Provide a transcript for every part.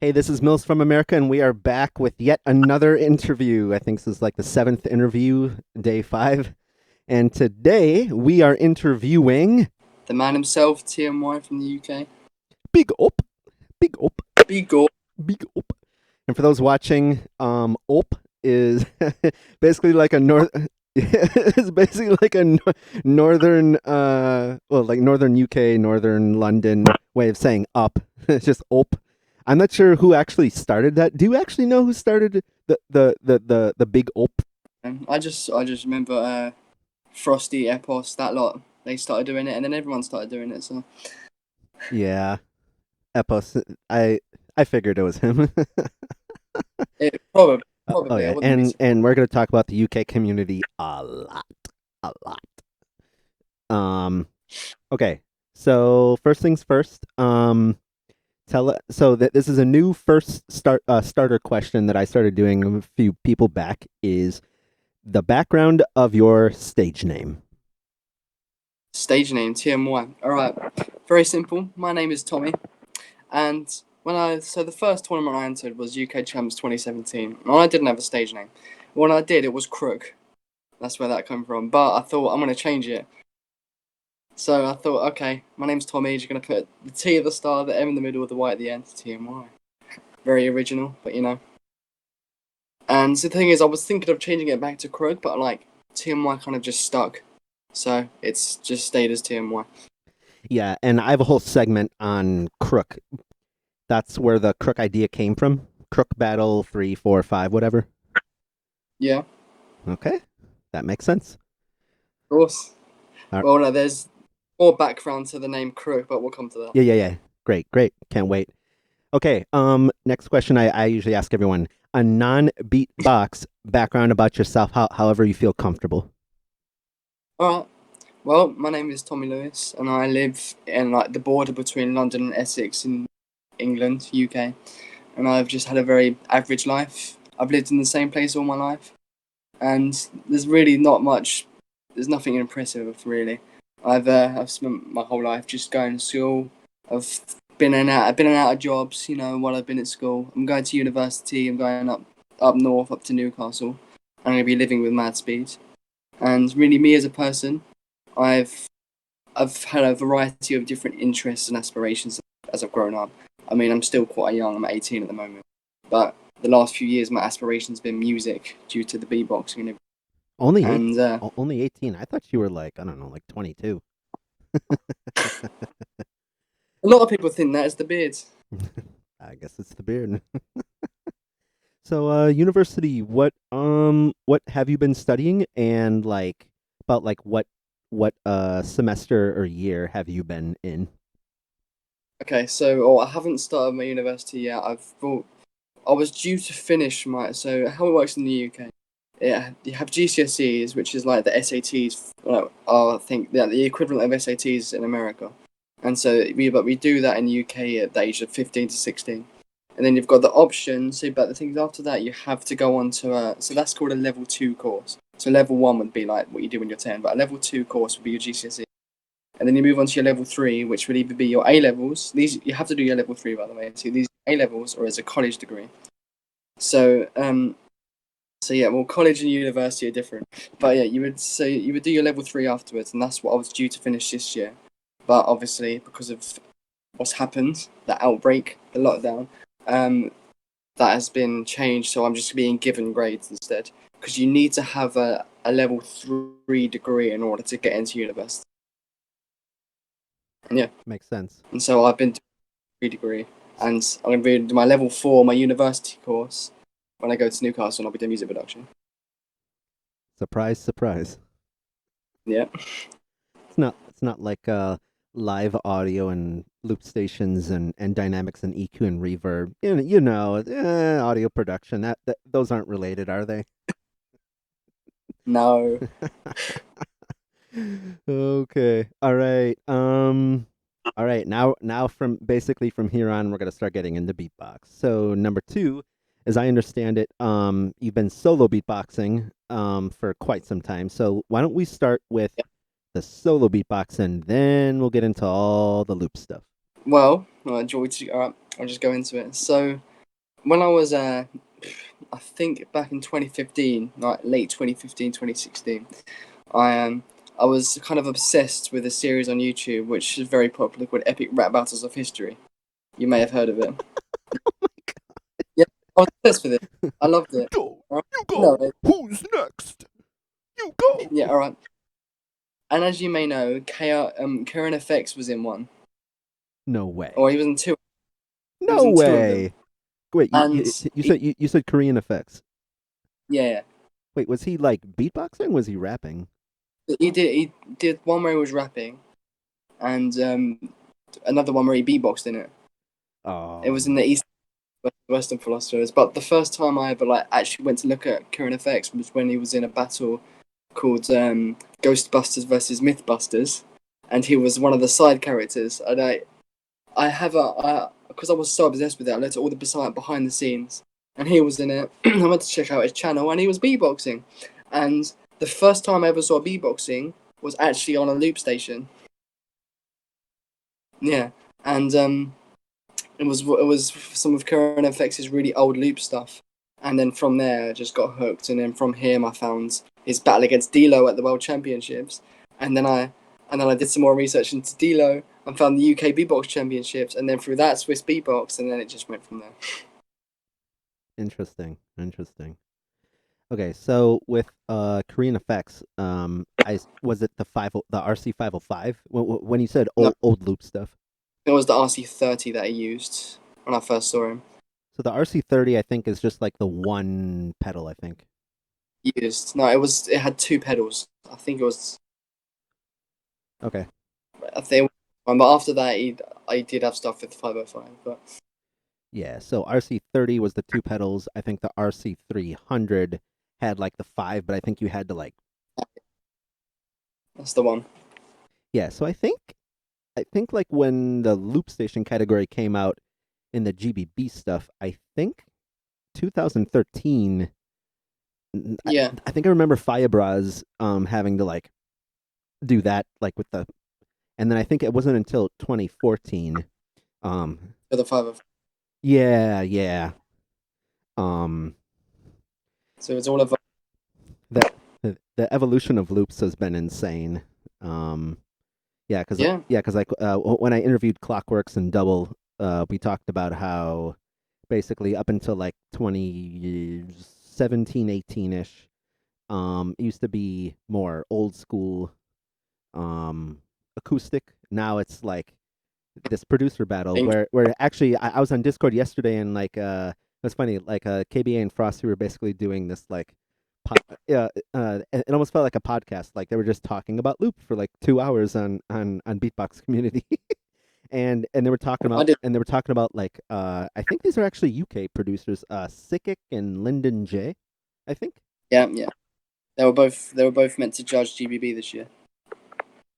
Hey, this is Mills from America, and we are back with yet another interview. I think this is like the seventh interview, day five. And today we are interviewing The man himself, TMY from the UK. Big Op, Big Op, Be good. Big Op. And for those watching, Op is basically like a north. It's basically like a northern, like northern UK, northern London way of saying up. It's just Op. I'm not sure who actually started that. Do you actually know who started the big Op? I just remember Frosty, Epos, that lot. They started doing it, and then everyone started doing it. So Yeah, Epos. I figured it was him. it probably, Oh probably, I yeah, wouldn't be and surprised. we're gonna talk about the UK community a lot, a lot. Um, okay. So first things first. So that this is a new starter question that I started doing a few people back is the background of your stage name. Stage name TMY. All right, very simple. My name is Tommy, and the first tournament I entered was UK Champs 2017, and I didn't have a stage name. When I did, it was Crook. That's where that came from. But I thought I'm gonna change it. So I thought, okay, my name's Tommy. You're gonna put the T at the start, the M in the middle, the Y at the end. TMY. Very original, but you know. And the thing is, I was thinking of changing it back to Krug, but like TMY kind of just stuck, so it's just stayed as TMY. Yeah, and I have a whole segment on Crook. That's where the Crook idea came from. Crook Battle 3, 4, 5, whatever. Yeah, of Okay, that makes sense. course. All right. Well, no, there's more background to the name Krug, but we'll come to that. Yeah, yeah, yeah. Great, great. Can't wait. Okay. Next question. I usually ask everyone a non-beatbox background about yourself. However you feel comfortable. All right. Well, my name is Tommy Lewis, and I live in like the border between London and Essex in England, UK. And I've just had a very average life. I've lived in the same place all my life, and there's really not much. There's nothing impressive really. I've spent my whole life just going to school. I've been in and out of jobs, while I've been at school. I'm going to university. I'm going up north, up to Newcastle. I'm going to be living with Mad Speed. And really, me as a person, I've I've had a variety of different interests and aspirations as I've grown up. I mean, I'm still quite young. I'm 18 at the moment, but the last few years, my aspiration's been music due to the beatboxing Only eight. and Only 18. I thought you were like I don't know, like 22. a lot of people think that is the beard. I guess it's the beard. So, university. What have you been studying, and like about like what semester or year have you been in? Okay, so I haven't started my university yet. I was due to finish my. So how it works in the UK, yeah, you have GCSEs, which is like the SATs. I think the equivalent of SATs in America, and so we do that in the UK at the age of 15 to 16, and then you've got the option. So, but the things after that, you have to go on to a. So that's called a level two course. So level one would be like what you do when you're 10, but a level two course would be your GCSE, and then you move on to your level three, which would either be your A levels. These you have to do your level three, by the way. So these A levels or as a college degree. So so yeah, well, college and university are different, but yeah, you would do your level three afterwards, and that's what I was due to finish this year. But obviously, because of what's happened, the outbreak, the lockdown, um, that has been changed. So I'm just being given grades instead, because you need to have a level three degree in order to get into university. And yeah, Makes sense. and so I've been doing a degree, and I'm going to be doing my level four, my university course, when I go to Newcastle, and I'll be doing music production. Surprise, surprise. Yeah. It's not like live audio and loop stations and dynamics and EQ and reverb. Audio production. That those aren't related, are they? No. Okay. All right. All right. Now from basically from here on, we're gonna start getting into beatbox. So number two, as I understand it, you've been solo beatboxing for quite some time. So why don't we start with the solo beatbox, and then we'll get into all the loop stuff. Well, do you want me to? All right, I'll just go into it. So, when I was I think back in 2015, like late 2015, 2016, I I was kind of obsessed with a series on YouTube which is very popular called Epic Rap Battles of History. You may have heard of it. Yeah, I was obsessed with it. I loved You it. go, Right? you You know go. it. Who's next? You go. Yeah, all right. And as you may know, Karen FX was in one, No way. or he was in two. He was No in two of them, way. Wait, and you said Korean effects. yeah, Wait, was he like beatboxing? Was he rapping? he did one where he was rapping, and another one where he beatboxed in it. It was in Um, the East Western philosophers. But the first time I ever like actually went to look at current effects was when he was in a battle called Ghostbusters versus Mythbusters, and he was one of the side characters. And I have because I was so obsessed with it, I looked at all the behind the scenes, and he was in it. I went to check out his channel, and he was beatboxing. And the first time I ever saw beatboxing was actually on a loop station. Yeah, and it was some of Current FX's really old loop stuff, and then from there I just got hooked, and then from him I found his battle against D'Lo at the World Championships, and then I did some more research into D'Lo and found the UK Beatbox Championships, and then through that Swiss Beatbox, and then it just went from there. interesting. Interesting. Okay, so with Korean effects, I was it the RC 505 when you said No, old loop stuff. it was the RC30 that he used when I first saw him. So the RC30 I think is just like the one pedal. I think. Used no, it had two pedals. Okay. I think, but after that I did have stuff with 505, but Yeah. So RC30 was the two pedals. I think the RC300 had like the five, but I think you had to like that's the one. yeah. So I think like when the loop station category came out in the GBB stuff, I think 2013. I, Yeah, I think I remember Firebras having to like do that like with the, and then I think it wasn't until 2014. Um, for the 505. yeah, yeah. Um, So it's all of the the evolution of loops has been insane. Um, yeah. because like when I interviewed Clockworks and Double, we talked about how basically up until like 2017, 18 ish, it used to be more old school um acoustic. Now it's like this producer battle Think where actually I was on Discord yesterday and like it was funny like KBA and Frosty were basically doing this like it almost felt like a podcast, like they were just talking about loop for like 2 hours on Beatbox Community. And I did. they were talking about like I think these are actually UK producers, Sickick and Lyndon J, I think. Yeah, yeah. They were both meant to judge GBB this year.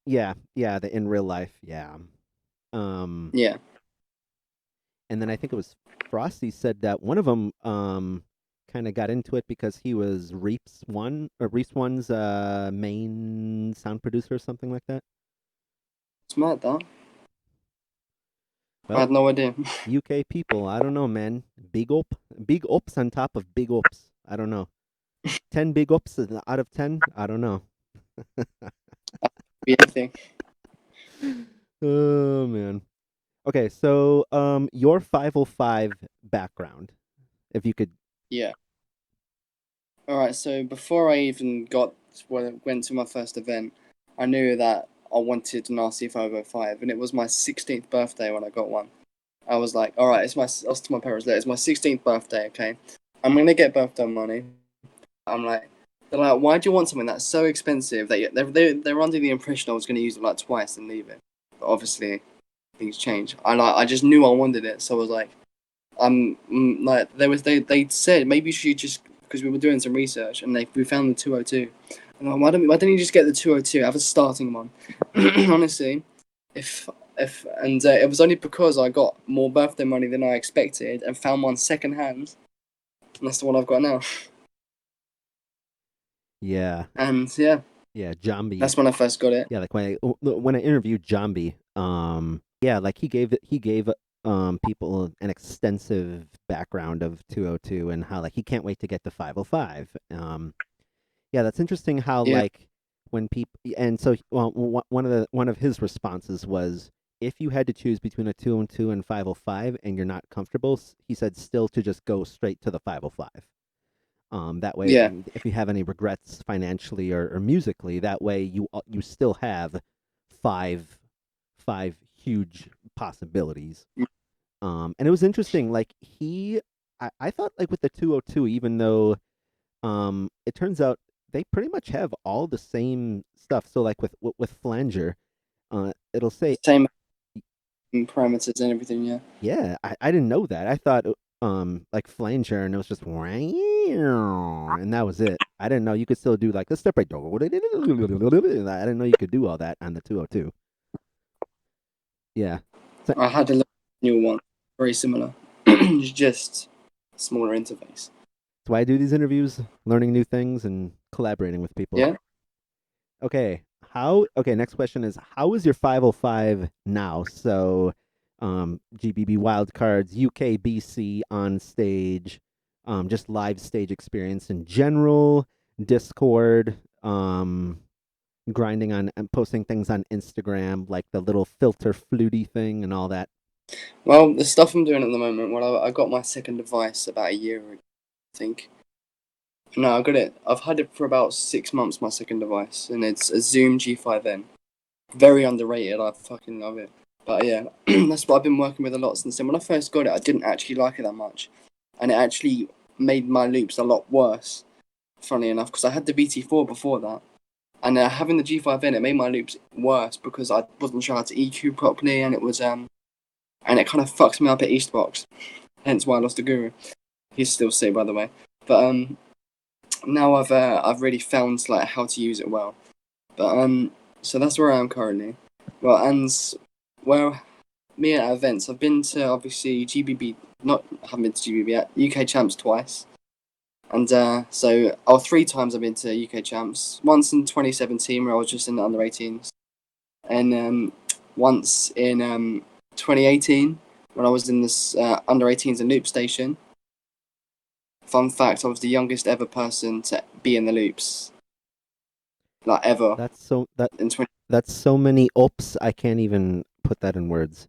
Yeah, yeah, the in real life, yeah. Um, Yeah. and then I think it was Frosty said that one of them kind of got into it because he was Reef's One's main sound producer or something like that. It's mad that. I Well, had no idea. UK people, I don't know, man. Big ups on top of big ups. I don't know. 10 big ups out of 10. I don't know. Be anything. Oh man. Okay, so your 505 background, if you could. Yeah. All right. So before I even went to my first event, I knew that I wanted an RC505, and it was my 16th birthday when I got one. I was like, all right, I was to my parents later, it's my 16th birthday, okay? I'm gonna get birthday money. I'm like, they're like, why do you want something that's so expensive that they're under the impression I was gonna use it like twice and leave it. But obviously, things change. I just knew I wanted it, so I was like, like they said maybe you should just because we were doing some research and we found the 202. And I'm like, why don't you just get the 202? Have a starting one. Honestly, if and it was only because I got more birthday money than I expected and found one second hand, and that's the one I've got now. Yeah. And yeah, Yeah, Jambi. that's when I first got it. Yeah, like when I interviewed Jambi, yeah, like he gave people an extensive background of 202 and how like he can't wait to get to 505. Yeah, that's interesting how Yeah, like when people and so one of his responses was if you had to choose between a 202 and 505 and you're not comfortable, he said still to just go straight to the 505. That way, yeah, if you have any regrets financially or musically, that way you still have five five huge possibilities. And it was interesting. Like I thought like with the 202, even though it turns out they pretty much have all the same stuff. So like with flanger, it'll say same parameters and everything. Yeah. yeah. I didn't know that. I thought like flanger and it was just and that was it. I didn't know you could still do like the step right. I didn't know you could do all that on the 202. Yeah. So, I had a new one, very similar. It's just smaller interface. that's why I do these interviews, learning new things and collaborating with people. Yeah. Okay. Next question is how is your 505 now? So, GBB wildcards, UKBC on stage, just live stage experience in general, Discord, grinding on and posting things on Instagram, like the little filter fluty thing and all that. Well, the stuff I'm doing at the moment. Well, I got my second device about a year ago, I think. No, I got it. I've had it for about 6 months. My second device, and it's a Zoom G5N. Very underrated. I fucking love it. But yeah, that's what I've been working with a lot since then. When I first got it, I didn't actually like it that much, and it actually made my loops a lot worse. Funny enough, because I had the BT4 before that, and having the G5N, it made my loops worse because I wasn't sure how to EQ properly, and and it kind of fucks me up at Eastbox. Hence why I lost the Guru. He's still sick, by the way. But now I've really found like how to use it well. But so that's where I am currently. Well, and well, me at events, I've been to obviously GBB. Not haven't been to GBB yet. UK Champs twice, and three times I've been to UK Champs. Once in 2017 where I was just in the under 18s, and once in 2018 when I was in this under 18s and loop station. Fun fact: I was the youngest ever person to be in the loops, like ever That's so that in 20. that's so many oops. I can't even put that in words.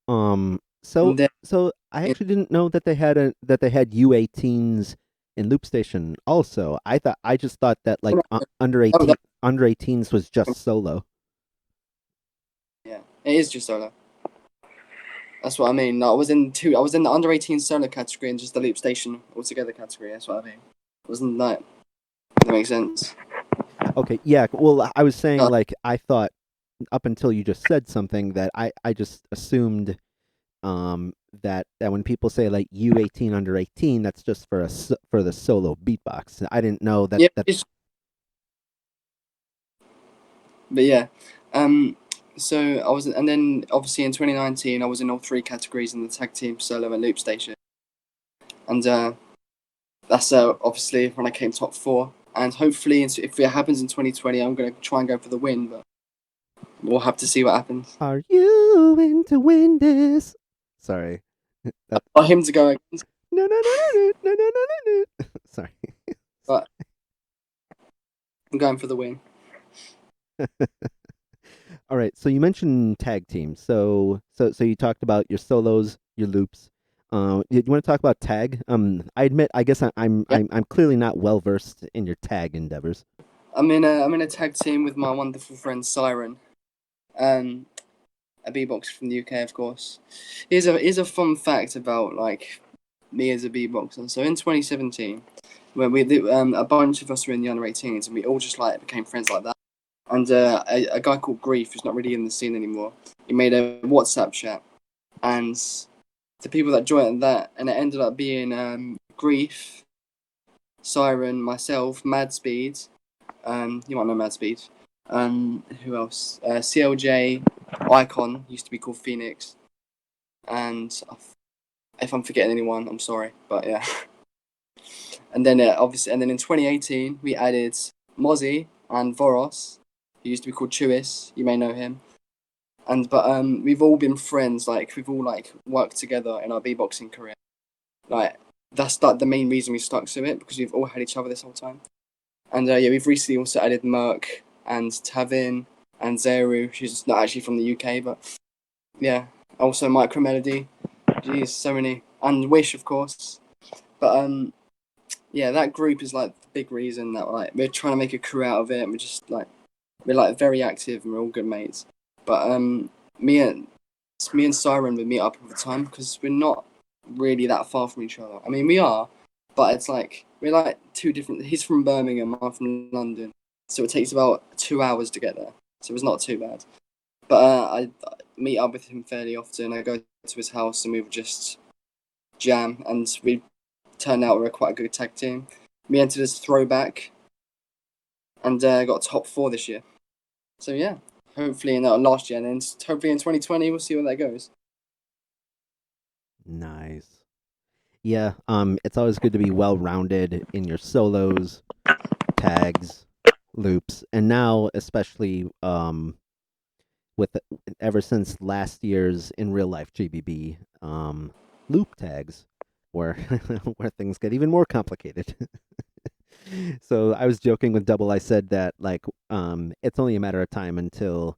So And then so I in, actually didn't know that they had U18s in Loop Station also. I just thought that like oh, that, under 18s was just solo. yeah, it is just solo. That's what I mean. No, I was in two. I was in the under 18 solo category and just the loop station altogether category. That's what I mean. Wasn't that? That makes sense. Okay, yeah. Well, I was saying No, like I thought up until you just said something that I just assumed that when people say like U18 under 18 that's just for for the solo beatbox. I didn't know yeah, that but yeah. Um, so I was, and then obviously in 2019 I was in all three categories in the tag team solo and loop station, and that's obviously when I came top four. And hopefully, if it happens in 2020, I'm gonna try and go for the win, but we'll have to see what happens. are you in to win this? Sorry. That For him to go against, no no no no no no no no no. Sorry. but I'm going for the win. All right. So you mentioned tag teams. So you talked about your solos, your loops. You want to talk about tag? I admit, I guess Yeah, I'm clearly not well versed in your tag endeavors. I'm in a tag team with my wonderful friend Siren, um, a beatboxer from the UK, of course. Here's a fun fact about like me as a beatboxer. So in 2017, when a bunch of us were in the under 18s, and we all just like became friends like that. And a guy called Grief, who's not really in the scene anymore, he made a WhatsApp chat, and the people that joined that, and it ended up being Grief, Siren, myself, Mad Speed. You might know Mad Speed. Who else? CLJ, Icon used to be called Phoenix, and if I'm forgetting anyone, I'm sorry, but yeah. And then obviously, and then in 2018 we added Mozzie and Voros, who used to be called Chewis. You may know him. and but we've all been friends. Like we've all like worked together in our beatboxing career. Like that's like the main reason we stuck to it because we've all had each other this whole time. And yeah, we've recently also added Merc and Tavin and Zeru, who's not actually from the UK, but yeah. Also Micro Melody. Jeez, so many. And Wish, of course. But yeah, that group is like the big reason that like we're trying to make a career out of it. And we're like very active and we're all good mates. But me and me and Siren would meet up all the time because we're not really that far from each other. I mean, we are, but it's like we're like two different. He's from Birmingham, I'm from London, so it takes about 2 hours to get there. So it's not too bad. But I meet up with him fairly often. I go to his house and we would just jam, and we turned out we're quite a good tag team. We entered as throwback and got top four this year. So yeah, hopefully in last year, and then hopefully in 2020 we'll see where that goes. Nice. Yeah, it's always good to be well rounded in your solos, tags, loops, and now especially with ever since last year's in real life GBB loop tags, where where things get even more complicated. So I was joking with Double. I said that like it's only a matter of time until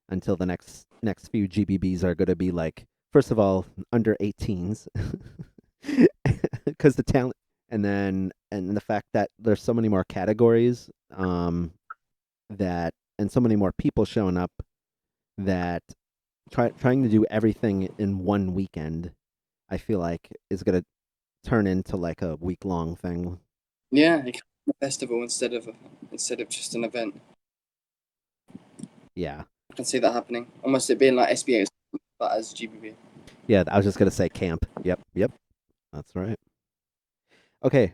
the next few GBBs are going to be like first of all under 18s because the talent and the fact that there's so many more categories that and so many more people showing up that trying to do everything in one weekend I feel like is going to turn into like a week long thing. Yeah, it can be a festival instead of just an event. Yeah. I can see that happening. Almost it being like SBA, but as GBB. Yeah, I was just going to say camp. Yep, yep. That's right. Okay,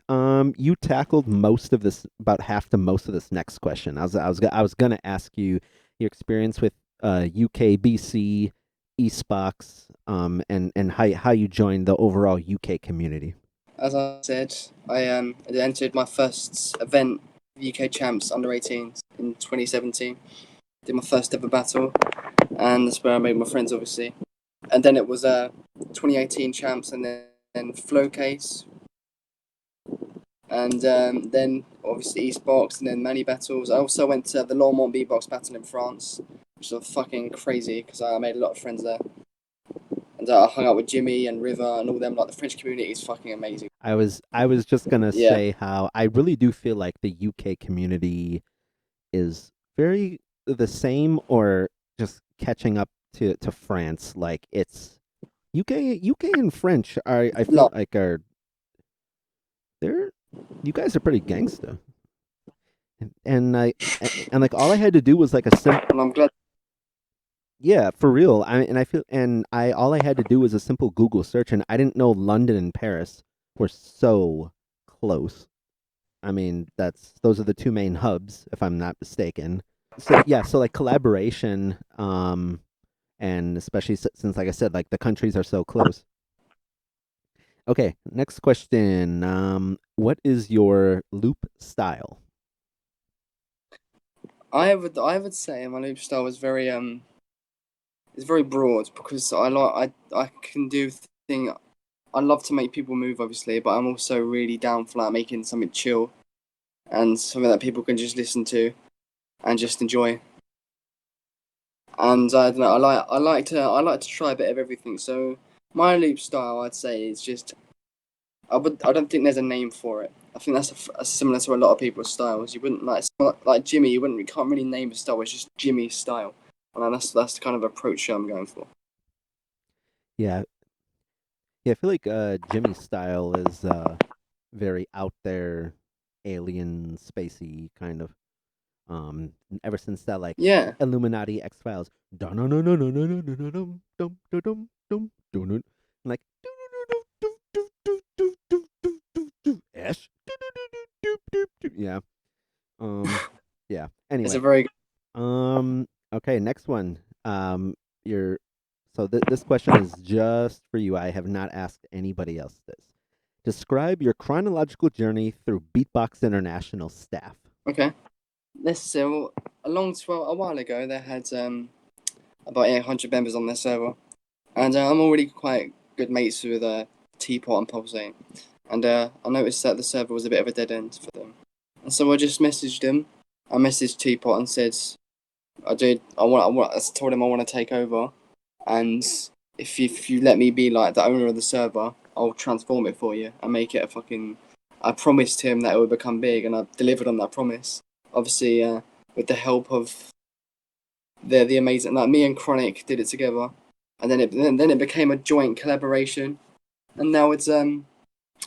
you tackled most of this, about half to most of this next question. I was gonna ask you your experience with UKBC, Eastbox, and how you joined the overall UK community. As I said, I entered my first event, UK Champs Under 18s in 2017. Did my first ever battle, and that's where I made my friends, obviously. And then it was 2018 Champs, and then Flowcase, and then obviously Eastbox, and then many battles. I also went to the Lormont Beatbox battle in France, which was fucking crazy because I made a lot of friends there. And I hung out with Jimmy and River and all them. Like the French community is fucking amazing. I was just gonna Yeah, say how I really do feel like the UK community is very the same or just catching up to France. Like it's UK and French are I feel lot. like are they're you guys are pretty gangsta. And and like all I had to do was like a And I'm glad. yeah, for real. I feel and I all I had to do was a simple Google search, and I didn't know London and Paris were so close. I mean, those are the two main hubs, if I'm not mistaken. So yeah, so like collaboration, and especially since like I said, like the countries are so close. Okay, next question. What is your loop style? I would say my loop style is very it's very broad because I can do thing. I love to make people move, obviously, but I'm also really down for like making something chill and something that people can just listen to and just enjoy. And I don't know, I like to try a bit of everything. So my loop style, I'd say, is just I don't think there's a name for it. I think that's similar to a lot of people's styles. You wouldn't like Jimmy. You can't really name a style. It's just Jimmy's style, and that's the kind of approach I'm going for. Yeah, yeah. I feel like Jimmy's style is very out there, alien, spacey kind of. Ever since that like Yeah, Illuminati X Files, like Ash, yeah, yeah. it's a Anyway, very okay, next one. You're so this question is just for you. I have not asked anybody else this. Describe your chronological journey through Beatbox International staff. okay. This a while ago they had about 800 members on their server, and I'm already quite good mates with Teapot and Pulsate, and I noticed that the server was a bit of a dead end for them, and so I just messaged him. I messaged Teapot and said, I told him I want to take over, and if you let me be like the owner of the server, I'll transform it for you and make it a fucking. I promised him that it would become big, and I delivered on that promise. Obviously, with the help of the amazing, like me and Chronic did it together, and then it became a joint collaboration, and now it's I'm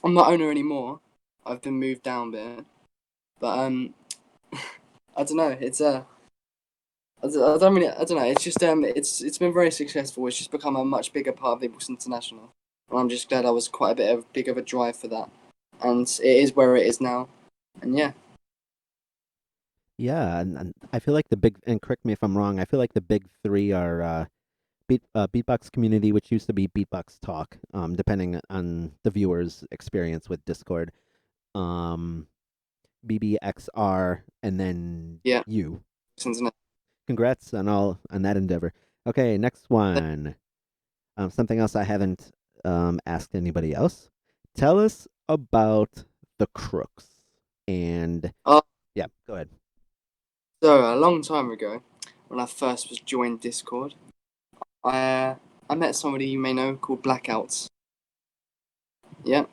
not owner anymore. I've been moved down a bit, but I don't know. I don't really. I don't know. It's just it's been very successful. It's just become a much bigger part of Beatbox International, and I'm just glad I was quite a bit of big of a drive for that, and it is where it is now, and yeah. Yeah, and I feel like the big and correct me if I'm wrong. I feel like the big three are Beatbox Community, which used to be Beatbox Talk, depending on the viewer's experience with Discord. Um, BBXR, and then Yeah, you. since Congrats on all on that endeavor. Okay, next one. Something else I haven't asked anybody else. Tell us about the Crooks. And yeah, go ahead. so a long time ago, when I first was joined Discord, I uh, I met somebody you may know called Blackouts. Yeah,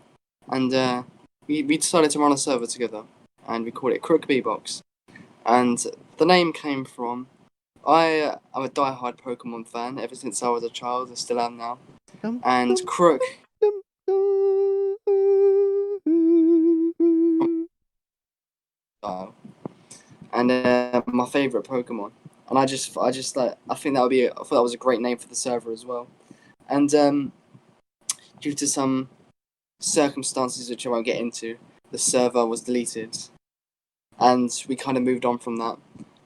and we decided to run a server together, and we called it Crook Beatbox. And the name came from I'm a diehard Pokemon fan ever since I was a child. I still am now. Dum, And dum, Crook, dum, dum. and my favorite Pokemon. And I just like I think that would be I thought that was a great name for the server as well. And due to some circumstances which I won't get into, the server was deleted, and we kind of moved on from that.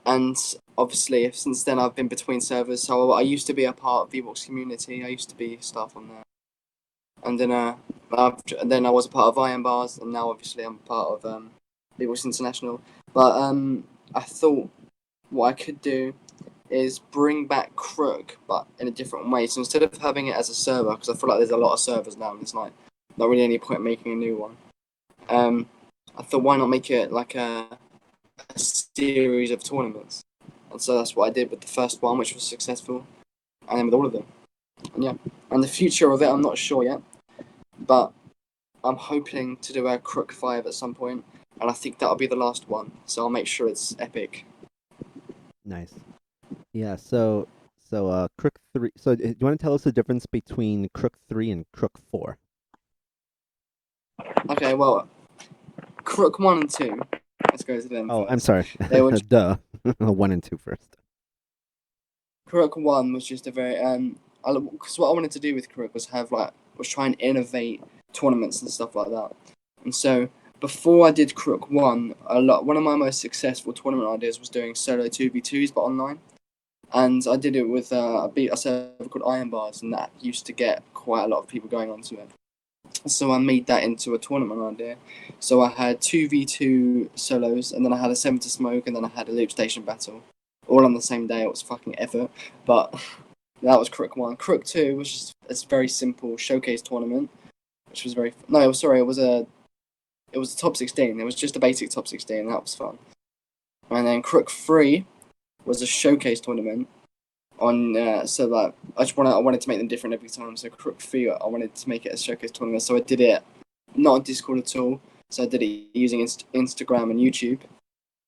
And obviously, since then, I've been between servers. So I used to be a part of Beatbox community. I used to be staff on there, and then I was a part of Iron Bars, and now obviously I'm part of Beatbox International. But I thought what I could do is bring back Crook, but in a different way. So instead of having it as a server, because I feel like there's a lot of servers now, and it's like not really any point making a new one. Um, I thought why not make it like a series of tournaments, and so that's what I did with the first one, which was successful, and then with all of them. And yeah, and the future of it, I'm not sure yet, but I'm hoping to do a Crook 5 at some point, and I think that'll be the last one. So I'll make sure it's epic. Nice. Yeah, so Crook 3. So do you want to tell us the difference between Crook 3 and Crook 4? Okay, well, Crook 1 and 2. Let's go to them Oh, I'm first. sorry. They were Duh. 1 and 2 first. Crook 1 was just a very because what I wanted to do with Crook was try and innovate tournaments and stuff like that. And so before I did Crook 1, one of my most successful tournament ideas was doing solo 2v2s but online. And I did it with a server called Iron Bars, and that used to get quite a lot of people going onto it. So I made that into a tournament idea. So I had 2v2 solos, and then I had a 7 to smoke, and then I had a loop station battle. All on the same day. It was fucking effort. But that was Crook 1. Crook 2 was just a very simple showcase tournament, which was very. No, sorry, it was a top 16. It was just a basic top 16. That was fun. And then Crook 3 was a showcase tournament on so like I wanted to make them different every time. So Crook 3, I wanted to make it a showcase tournament. So I did it not on Discord at all. So I did it using Instagram and YouTube,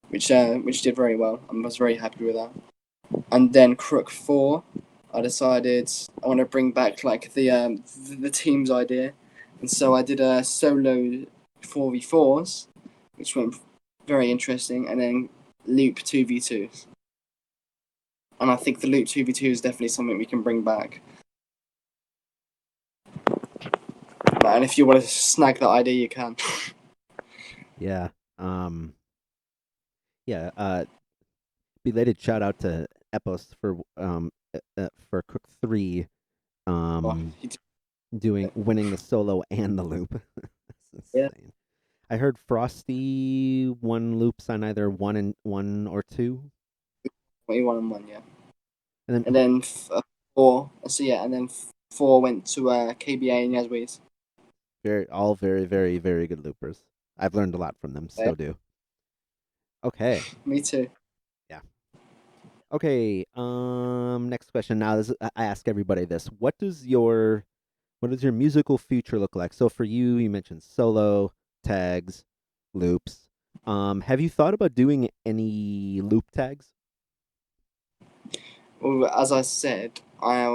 which did very well. I was very happy with that. And then Crook 4, I decided I want to bring back like the team's idea, and so I did a solo 4v4s, which went very interesting, and then loop 2v2s. And I think the loop 2v2 is definitely something we can bring back. And if you want to snag that idea, you can. Yeah. Yeah, belated shout out to Epos for Crook 3 Oh, um winning the solo and the loop. That's yeah, insane. I heard Frosty won loops on either one or two. 21 and 1, yeah. And then and then four. So yeah, and then four went to KBA and Yazweez. all very, very, very good loopers. I've learned a lot from them. Yeah, Still do. Okay. me too. Yeah. Okay. Next question. Now, I ask everybody this: what does your musical future look like? So for you, you mentioned solo, tags, loops. Have you thought about doing any loop tags? Well, as I said, I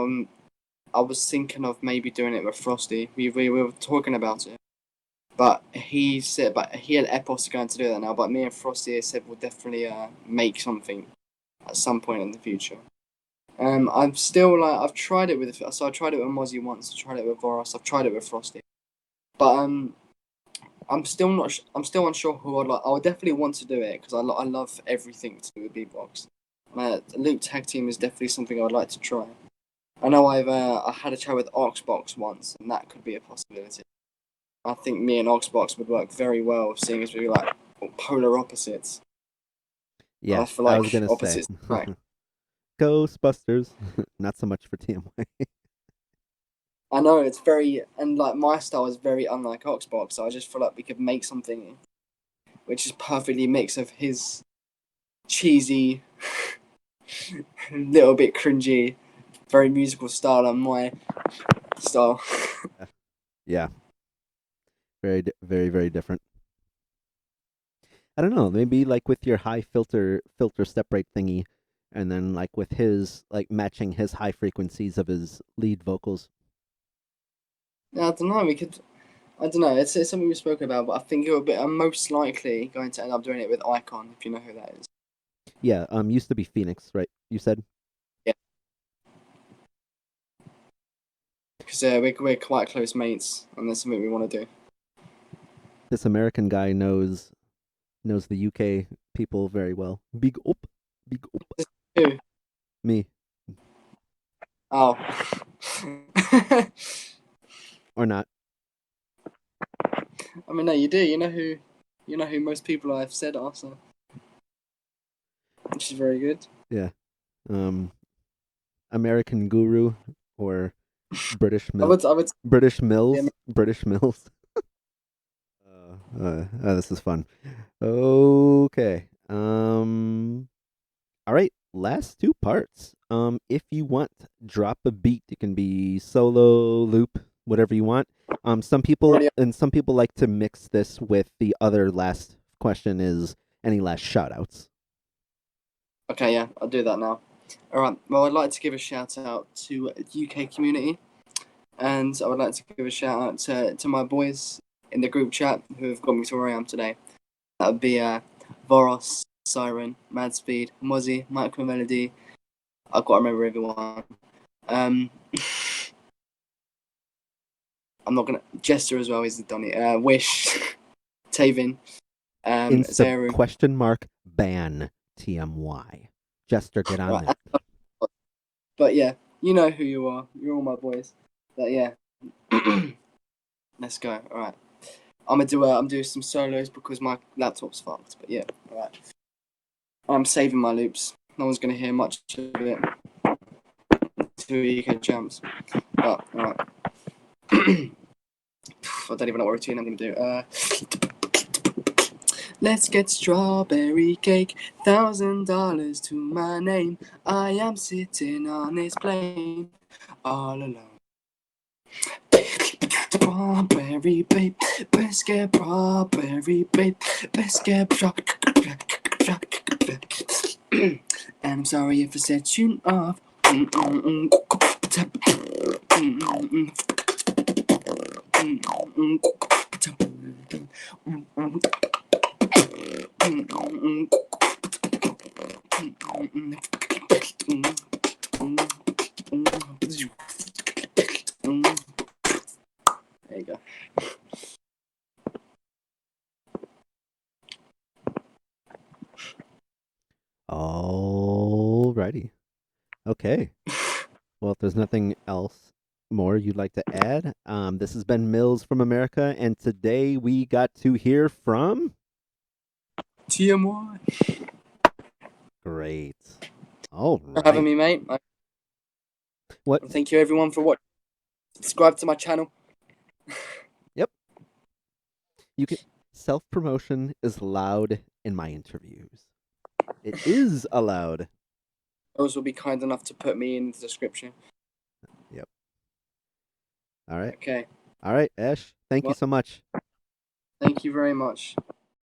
was thinking of maybe doing it with Frosty. We were talking about it, but he had Epos going to do that now. But me and Frosty said we'll definitely make something at some point in the future. I'm still like I've tried it with I tried it with Mozzie once. I tried it with Voros. I've tried it with Frosty, but I'm still unsure who I'd like. I would definitely want to do it because I love everything to do with Beatbox. Loop tag team is definitely something I would like to try. I know I had a chat with Oxbox once, and that could be a possibility. I think me and Oxbox would work very well, seeing as we're like polar opposites. Yeah, I feel I was like gonna say opposites attract. Ghostbusters. Not so much for TMY. I know it's very and like my style is very unlike Oxbox, so I just feel like we could make something which is perfectly mix of his cheesy, little bit cringy, very musical style and my style. Yeah, very, very different. I don't know. Maybe like with your high filter step rate thingy, and then like with his like matching his high frequencies of his lead vocals. Yeah, I don't know. We could. I don't know. It's something we spoke about, but I think it would be. I'm most likely going to end up doing it with Icon, if you know who that is. Yeah. Used to be Phoenix, right? You said. Yeah, because we're quite close mates, and that's something we want to do. This American guy knows the UK people very well. Big up. Who? Me Oh. or not? I mean, no, you do. You know who. You know who most people I've said are, so which is very good. Yeah. Um, American Guru or I would. I would. Yeah, British Mills. This is fun. Okay. All right. Last two parts. If you want, drop a beat. It can be solo, loop, whatever you want. already. Some people like to mix this with the other last question is any last shout outs. Okay, yeah, I'll do that now. All right. Well, I'd like to give a shout out to the UK community, and I would like to give a shout out to my boys in the group chat who have got me to where I am today. That would be Voros, Siren, Madspeed, Mozzie, Micro Melody. I've got to remember everyone. Um, I'm not gonna Jester as well. He's Donny. Wish, Taven, Insta Zeru. question mark ban TMY. Jester, get on Right. there. But yeah, you know who you are. You're all my boys. But yeah, let's go. All right. I'm doing some solos because my laptop's fucked. But yeah, all right. I'm saving my loops. No one's gonna hear much of it until you get champs. But all right. I don't even know what routine I'm gonna do. Let's get strawberry cake, $1,000 to my name. I am sitting on this plane, all alone. Strawberry babe, let's get strawberry babe, let's get and I'm sorry if I set you off. There you go. Alrighty. Okay. Well, if there's nothing else more you'd like to add, this has been Mills from America, and today we got to hear from. TMY. Great. All For having right. me, mate. What? And thank you everyone for watching. Subscribe to my channel. Yep. You can. Self promotion is allowed in my interviews. It is allowed. Those will be kind enough to put me in the description. Yep. All right. Okay. All right, Ash. Thank you Well, so much. thank you very much.